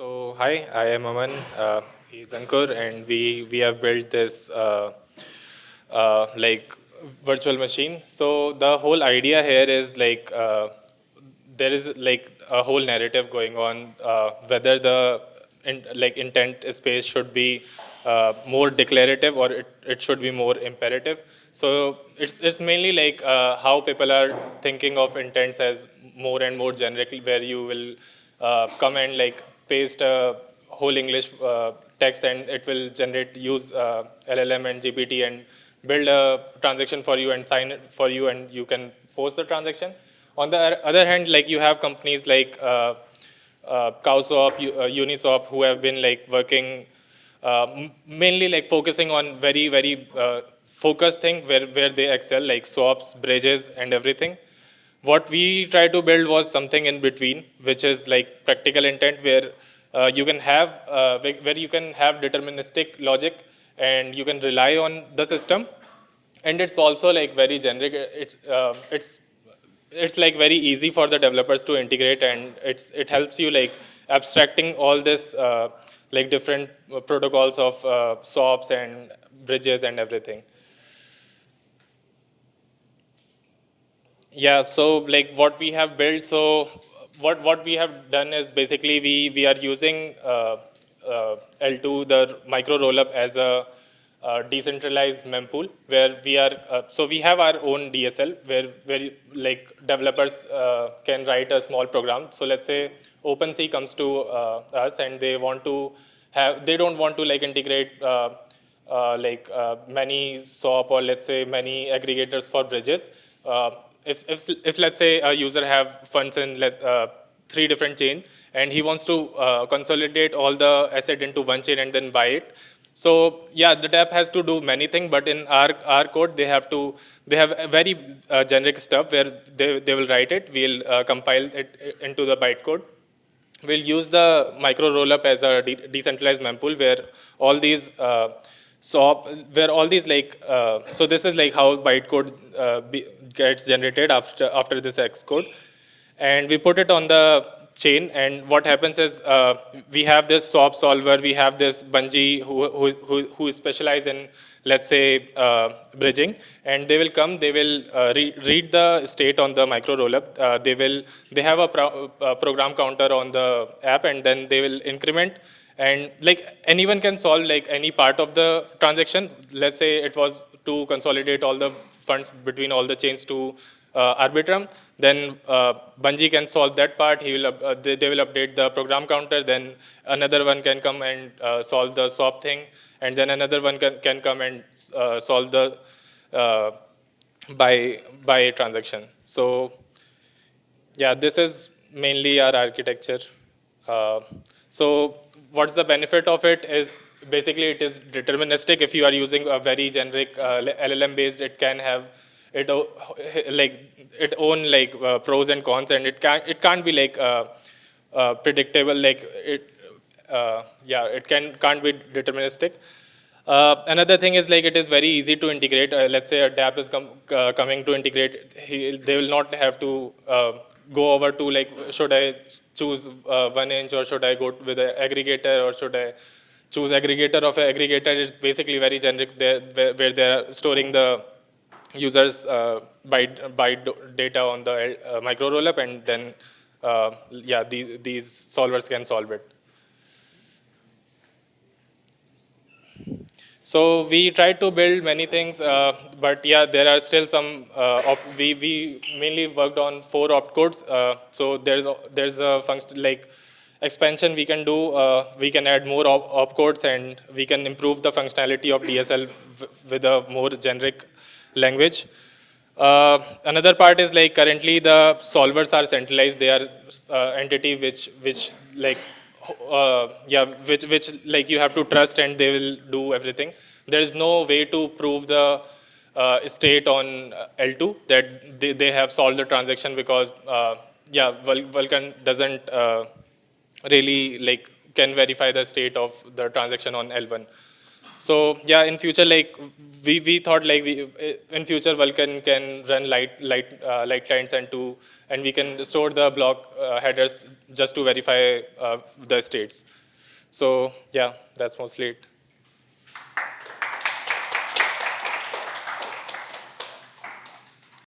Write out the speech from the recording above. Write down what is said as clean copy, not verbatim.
So hi, I am Aman. He's Ankur, and we have built this like virtual machine. So the whole idea here is there is like a whole narrative going on whether the intent space should be more declarative or it should be more imperative. So it's mainly like how people are thinking of intents as more and more generic, where you will come and like paste a whole English text and it will generate use LLM and GPT and build a transaction for you and sign it for you, and you can post the transaction. On the other hand, like you have companies like Cowswap, Uniswap, who have been like working mainly like focusing on very focused thing where they excel, like swaps, bridges, and everything. What we try to build was something in between, which is like practical intent, where you can have where you can have deterministic logic and you can rely on the system, and it's also like very generic. It's like very easy for the developers to integrate, and it helps you like abstracting all this like different protocols of swaps and bridges and everything. Yeah, so like what we have built, so what we have done is basically we are using L2, the Micro-Rollup, as a decentralized mempool, where we are so we have our own DSL like developers can write a small program. So let's say OpenSea comes to us and they don't want to like integrate many SOAP or let's say many aggregators for bridges. Uh, if let's say a user have funds in three different chains and he wants to consolidate all the asset into one chain and then buy it. So yeah, the dApp has to do many things, but in our code they have a very generic stuff where they will write it. We'll compile it into the bytecode. We'll use the Micro-Rollup as a decentralized mempool where all these where all these so this is like how bytecode gets generated after this X code, and we put it on the chain. And what happens is we have this swap solver, we have this Bungie who is specialized in, let's say, bridging, and they will come, they will read the state on the Micro-Rollup. They have a program counter on the app, and then they will increment, and like anyone can solve like any part of the transaction. Let's say it was to consolidate all the funds between all the chains to Arbitrum. Then Bungie can solve that part. They will update the program counter. Then another one can come and solve the swap thing, and then another one can come and solve the uh, buy transaction. So yeah, this is mainly our architecture. Uh, so what's the benefit of it is basically it is deterministic. If you are using a very generic LLM based, it can have it own like pros and cons, and it can't be like predictable. Like yeah, it can't be deterministic. Another thing is like it is very easy to integrate. Let's say a dApp is coming to integrate, they will not have to go over to like, should I choose 1 inch or should I go with an aggregator or should I choose aggregator of an aggregator. Is basically very generic there, where they are storing the users byte data on the Micro-Rollup, and then yeah, these solvers can solve it. So we tried to build many things, but yeah, there are still some. We mainly worked on 4 opcodes. So there's a function like expansion we can do. We can add more opcodes, and we can improve the functionality of DSL with a more generic language. Another part is like currently the solvers are centralized. They are entity which like yeah, which like you have to trust and they will do everything. There is no way to prove the state on L2 that they have solved the transaction, because yeah, Vulkan doesn't really like can verify the state of the transaction on L1. So yeah, in future, like we thought like in future Vulkan can run light clients and we can store the block headers just to verify the states. So yeah, that's mostly it.